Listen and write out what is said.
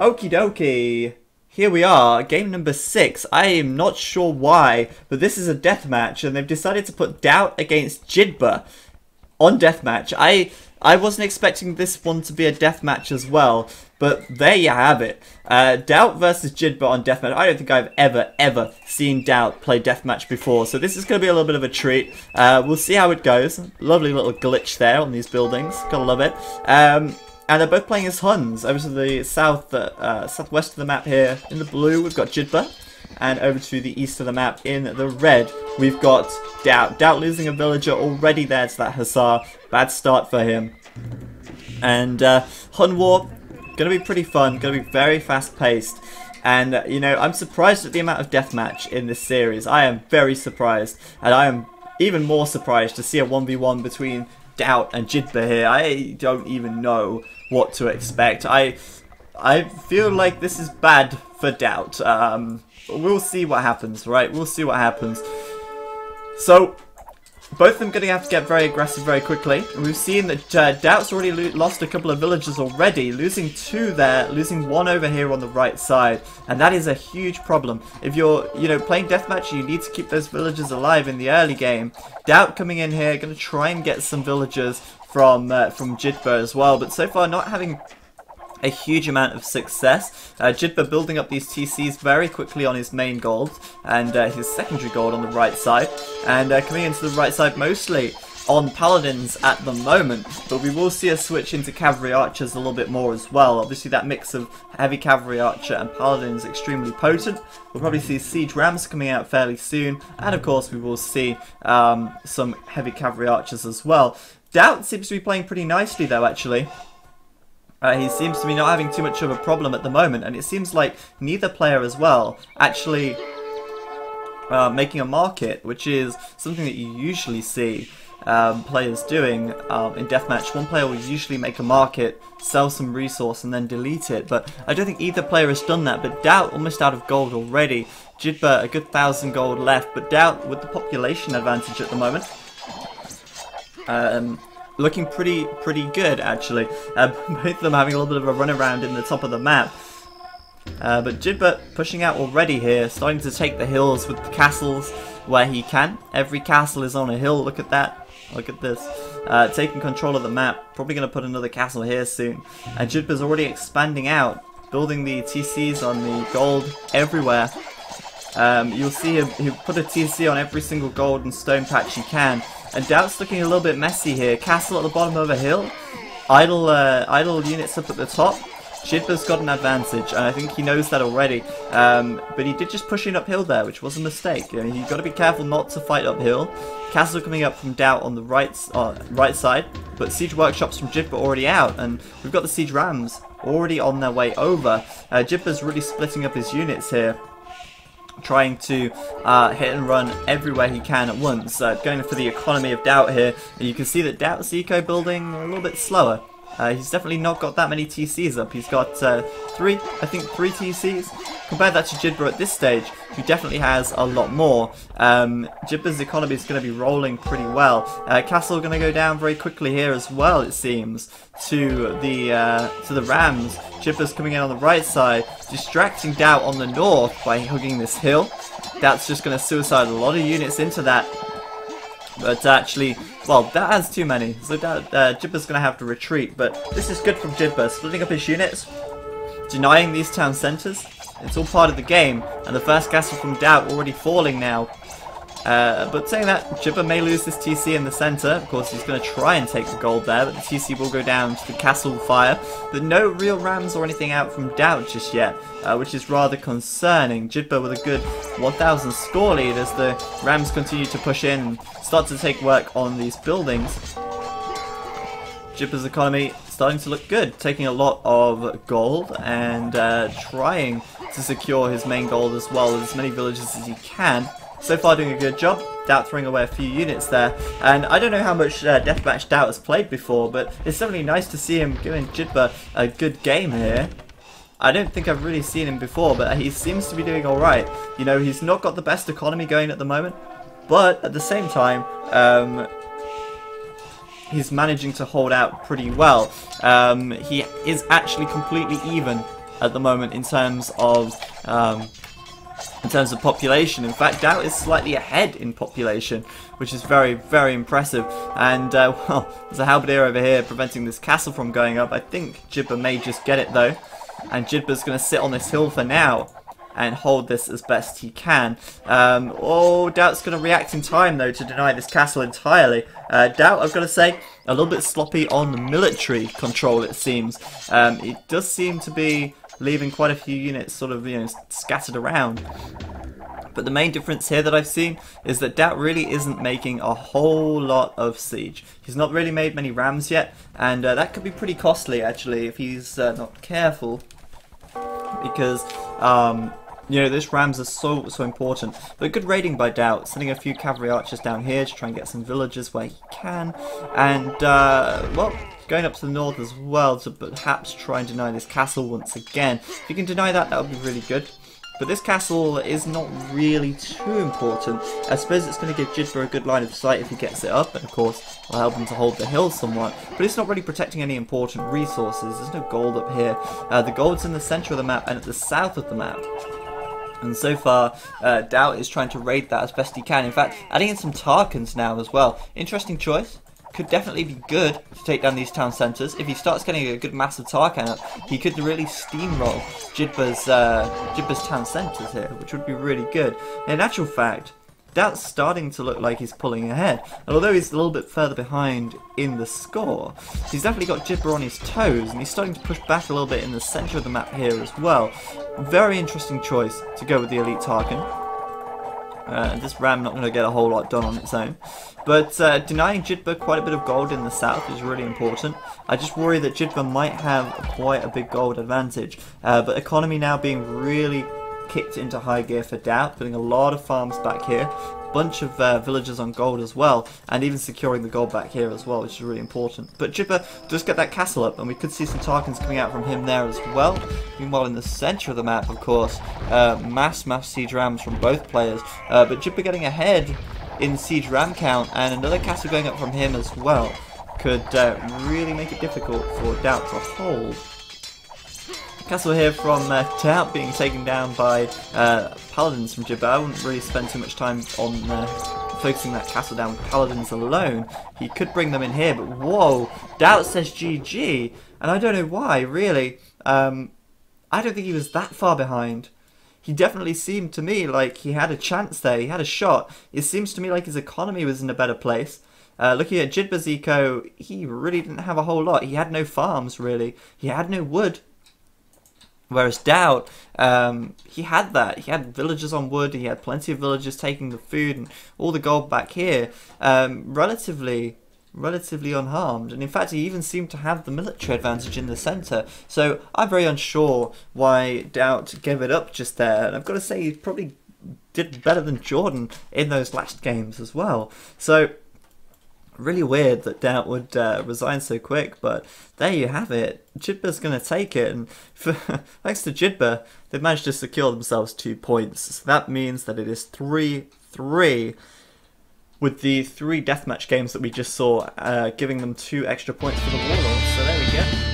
Okie dokie. Here we are, game number 6. I am not sure why, but this is a deathmatch, and they've decided to put Doubt against Jidba on deathmatch. I wasn't expecting this one to be a deathmatch as well, but there you have it. Doubt versus Jidba on deathmatch. I don't think I've ever seen Doubt play deathmatch before, so this is going to be a little bit of a treat. We'll see how it goes. Lovely little glitch there on these buildings. Gotta love it. And they're both playing as Huns. Over to the southwest of the map here, in the blue, we've got Jidba. And over to the east of the map, in the red, we've got Doubt. Doubt losing a villager already there to that Hussar. Bad start for him. And Hun War, going to be pretty fun. Going to be very fast-paced. And, you know, I'm surprised at the amount of deathmatch in this series. I am very surprised. And I am even more surprised to see a 1v1 between Doubt and Jidba here. I don't even know what to expect. I feel like this is bad for Doubt. We'll see what happens, right? We'll see what happens. So, both of them going to have to get very aggressive very quickly. We've seen that Doubt's already lost a couple of villagers already, losing 2 there, losing 1 over here on the right side, and that is a huge problem. If you're, you know, playing deathmatch, you need to keep those villagers alive in the early game. Doubt coming in here, going to try and get some villagers from Jidba as well, but so far not having a huge amount of success. Jidba building up these TCs very quickly on his main gold and his secondary gold on the right side, and coming into the right side mostly on paladins at the moment, but we will see a switch into cavalry archers a little bit more as well. Obviously that mix of heavy cavalry archer and paladin is extremely potent. We'll probably see siege rams coming out fairly soon, and of course we will see some heavy cavalry archers as well. Doubt seems to be playing pretty nicely though, actually. He seems to be not having too much of a problem at the moment, and it seems like neither player as well actually making a market, which is something that you usually see players doing in deathmatch. One player will usually make a market, sell some resource, and then delete it, but I don't think either player has done that. But Doubt almost out of gold already. Jidba a good 1,000 gold left, but Doubt with the population advantage at the moment. Looking pretty good, actually. Both of them having a little bit of a run around in the top of the map. But Jidba pushing out already here, starting to take the hills with the castles where he can. Every castle is on a hill, look at that. Look at this. Taking control of the map. Probably going to put another castle here soon. And Jidba's already expanding out, building the TCs on the gold everywhere. You'll see he'll put a TC on every single gold and stone patch he can. And Doubt's looking a little bit messy here. Castle at the bottom of a hill. Idle units up at the top. Jidba's got an advantage, and I think he knows that already. But he did just push in uphill there, which was a mistake. You know, you've got to be careful not to fight uphill. Castle coming up from Doubt on the right side. But siege workshops from Jidba already out, and we've got the siege rams already on their way over. Jidba's really splitting up his units here, trying to hit and run everywhere he can at once, going for the economy of Doubt here. You can see that Doubt's eco building a little bit slower. He's definitely not got that many TCs up. He's got three TCs. Compare that to Jidba at this stage, who definitely has a lot more. Jidba's economy is going to be rolling pretty well. Castle going to go down very quickly here as well, it seems, to the Rams. Jidba's coming in on the right side, distracting Doubt on the north by hugging this hill. Doubt's just going to suicide a lot of units into that. But actually, well, that has too many, so Jidba's going to have to retreat. But this is good from Jidba, splitting up his units, denying these town centres. It's all part of the game, and the first castle from Doubt already falling now. But saying that, Jidba may lose this TC in the centre. Of course, he's going to try and take the gold there, but the TC will go down to the castle fire. But no real rams or anything out from Doubt just yet, which is rather concerning. Jidba with a good 1,000 score lead as the rams continue to push in and start to take work on these buildings. Jidba's economy starting to look good, taking a lot of gold and trying to secure his main gold as well as many villages as he can. So far doing a good job. Doubt throwing away a few units there. And I don't know how much deathmatch Doubt has played before, but it's definitely nice to see him giving Jidba a good game here. I don't think I've really seen him before, but he seems to be doing alright. You know, he's not got the best economy going at the moment, but at the same time, he's managing to hold out pretty well. He is actually completely even at the moment in terms of population. In fact, Doubt is slightly ahead in population, which is very, very impressive. And, well, there's a halberdier over here preventing this castle from going up. I think Jibba may just get it, though. And Jibba's going to sit on this hill for now and hold this as best he can. Doubt's going to react in time, though, to deny this castle entirely. Doubt, I've got to say, a little bit sloppy on the military control, it seems. It does seem to be leaving quite a few units sort of, scattered around. But the main difference here that I've seen is that Doubt really isn't making a whole lot of siege. He's not really made many rams yet, and that could be pretty costly, actually, if he's not careful. Because, those rams are so important. But good raiding by Doubt, sending a few cavalry archers down here to try and get some villagers where he can. And, well, going up to the north as well to perhaps try and deny this castle once again. If you can deny that, that would be really good. But this castle is not really too important. I suppose it's going to give Jidba a good line of sight if he gets it up, and of course will help him to hold the hill somewhat. But it's not really protecting any important resources. There's no gold up here. The gold's in the centre of the map and at the south of the map. And so far, Doubt is trying to raid that as best he can. In fact, adding in some Tarkans now as well. Interesting choice. Could definitely be good to take down these town centres. If he starts getting a good massive Tarkan up, he could really steamroll Jibba's town centres here, which would be really good. In actual fact, Doubt's starting to look like he's pulling ahead. And although he's a little bit further behind in the score, he's definitely got Jibba on his toes, and he's starting to push back a little bit in the centre of the map here as well. Very interesting choice to go with the elite Tarkan. This ram not going to get a whole lot done on its own. But denying Jidba quite a bit of gold in the south is really important. I just worry that Jidba might have quite a big gold advantage. But economy now being really kicked into high gear for Doubt, putting a lot of farms back here. Bunch of villagers on gold as well, and even securing the gold back here as well, which is really important. But Jibba does get that castle up, and we could see some Tarkans coming out from him there as well. Meanwhile, in the centre of the map, of course, mass siege rams from both players. But Jibba getting ahead in siege ram count, and another castle going up from him as well could really make it difficult for Doubt to hold. Castle here from Doubt being taken down by paladins from Jibba. I wouldn't really spend too much time on focusing that castle down with paladins alone. He could bring them in here, but whoa! Doubt says GG, and I don't know why, really. I don't think he was that far behind. He definitely seemed to me like he had a chance there, he had a shot. It seems to me like his economy was in a better place. Looking at Jidba's eco, he really didn't have a whole lot. He had no farms, really. He had no wood. Whereas Doubt, he had that. He had villagers on wood, he had plenty of villagers taking the food and all the gold back here, relatively unharmed. And in fact, he even seemed to have the military advantage in the centre. So I'm very unsure why Doubt gave it up just there. And I've got to say, he probably did better than Jordan in those last games as well. So really weird that Doubt would resign so quick, but there you have it. Jidba's going to take it, and thanks to Jidba, they've managed to secure themselves 2 points. So that means that it is 3-3 with the 3 deathmatch games that we just saw, giving them 2 extra points for the Warlords. So there we go.